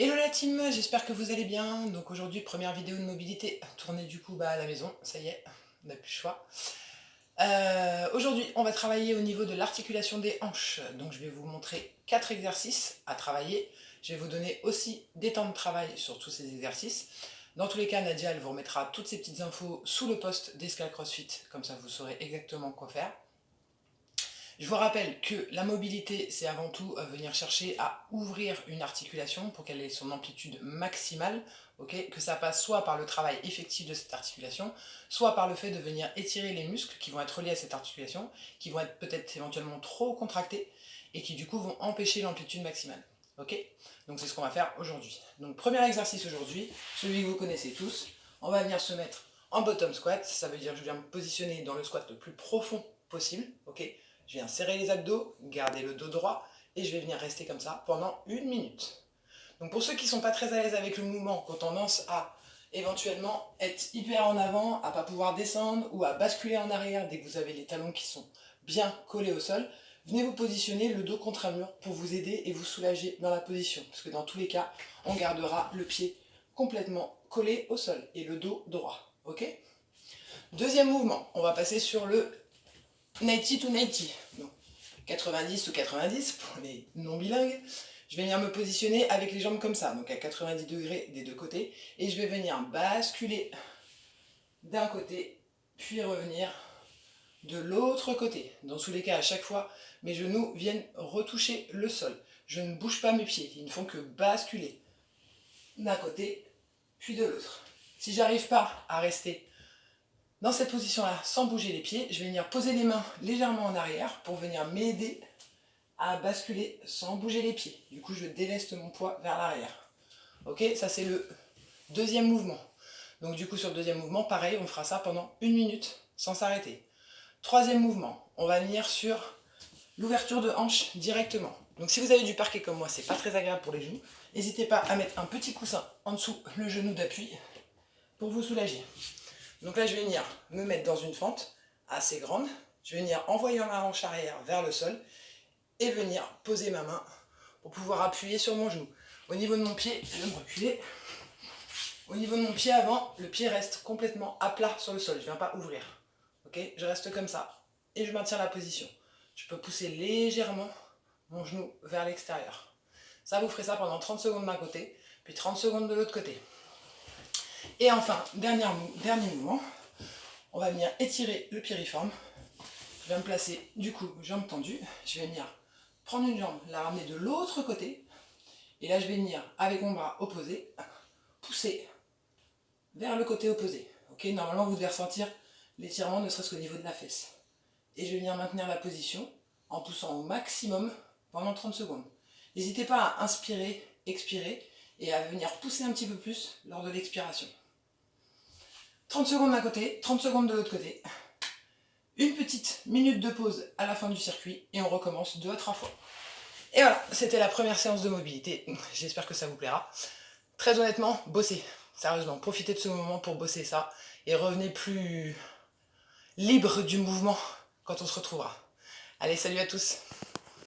Hello la team, j'espère que vous allez bien. Donc aujourd'hui, première vidéo de mobilité, tournée du coup à la maison, ça y est, on n'a plus le choix. Aujourd'hui, on va travailler au niveau de l'articulation des hanches. Donc je vais vous montrer 4 exercices à travailler. Je vais vous donner aussi des temps de travail sur tous ces exercices. Dans tous les cas, Nadia, elle vous remettra toutes ces petites infos sous le post d'Escale CrossFit, comme ça vous saurez exactement quoi faire. Je vous rappelle que la mobilité, c'est avant tout venir chercher à ouvrir une articulation pour qu'elle ait son amplitude maximale, que ça passe soit par le travail effectif de cette articulation, soit par le fait de venir étirer les muscles qui vont être reliés à cette articulation, qui vont être peut-être éventuellement trop contractés et qui du coup vont empêcher l'amplitude maximale. Donc c'est ce qu'on va faire aujourd'hui. Donc premier exercice aujourd'hui, celui que vous connaissez tous, on va venir se mettre en bottom squat, ça veut dire que je viens me positionner dans le squat le plus profond possible, je viens serrer les abdos, garder le dos droit et je vais venir rester comme ça pendant 1 minute. Donc pour ceux qui ne sont pas très à l'aise avec le mouvement, qui ont tendance à éventuellement être hyper en avant, à ne pas pouvoir descendre ou à basculer en arrière dès que vous avez les talons qui sont bien collés au sol, venez vous positionner le dos contre un mur pour vous aider et vous soulager dans la position. Parce que dans tous les cas, on gardera le pied complètement collé au sol et le dos droit. Deuxième mouvement, on va passer sur le 90 to 90, donc 90 ou 90 pour les non bilingues. Je vais venir me positionner avec les jambes comme ça, donc à 90 degrés des deux côtés, et je vais venir basculer d'un côté, puis revenir de l'autre côté. Dans tous les cas, à chaque fois, mes genoux viennent retoucher le sol. Je ne bouge pas mes pieds, ils ne font que basculer d'un côté, puis de l'autre. Si j'arrive pas à rester dans cette position-là, sans bouger les pieds, je vais venir poser les mains légèrement en arrière pour venir m'aider à basculer sans bouger les pieds. Du coup, je déleste mon poids vers l'arrière. Ça c'est le deuxième mouvement. Donc du coup, sur le deuxième mouvement, pareil, on fera ça pendant 1 minute sans s'arrêter. Troisième mouvement, on va venir sur l'ouverture de hanche directement. Donc si vous avez du parquet comme moi, c'est pas très agréable pour les genoux, n'hésitez pas à mettre un petit coussin en dessous le genou d'appui pour vous soulager. Donc là, je vais venir me mettre dans une fente assez grande. Je vais venir envoyer ma hanche arrière vers le sol et venir poser ma main pour pouvoir appuyer sur mon genou. Au niveau de mon pied, je vais me reculer. Au niveau de mon pied avant, le pied reste complètement à plat sur le sol. Je ne viens pas ouvrir. Je reste comme ça et je maintiens la position. Je peux pousser légèrement mon genou vers l'extérieur. Ça, vous ferez ça pendant 30 secondes d'un côté, puis 30 secondes de l'autre côté. Et enfin, dernier mouvement, on va venir étirer le piriforme. Je vais me placer, du coup, jambes tendues. Je vais venir prendre une jambe, la ramener de l'autre côté. Et là, je vais venir, avec mon bras opposé, pousser vers le côté opposé. Normalement, vous devez ressentir l'étirement, ne serait-ce qu'au niveau de la fesse. Et je vais venir maintenir la position en poussant au maximum pendant 30 secondes. N'hésitez pas à inspirer, expirer et à venir pousser un petit peu plus lors de l'expiration. 30 secondes d'un côté, 30 secondes de l'autre côté. Une petite minute de pause à la fin du circuit et on recommence 2 à 3 fois. Et voilà, c'était la première séance de mobilité. J'espère que ça vous plaira. Très honnêtement, bossez. Sérieusement, profitez de ce moment pour bosser ça et revenez plus libre du mouvement quand on se retrouvera. Allez, salut à tous!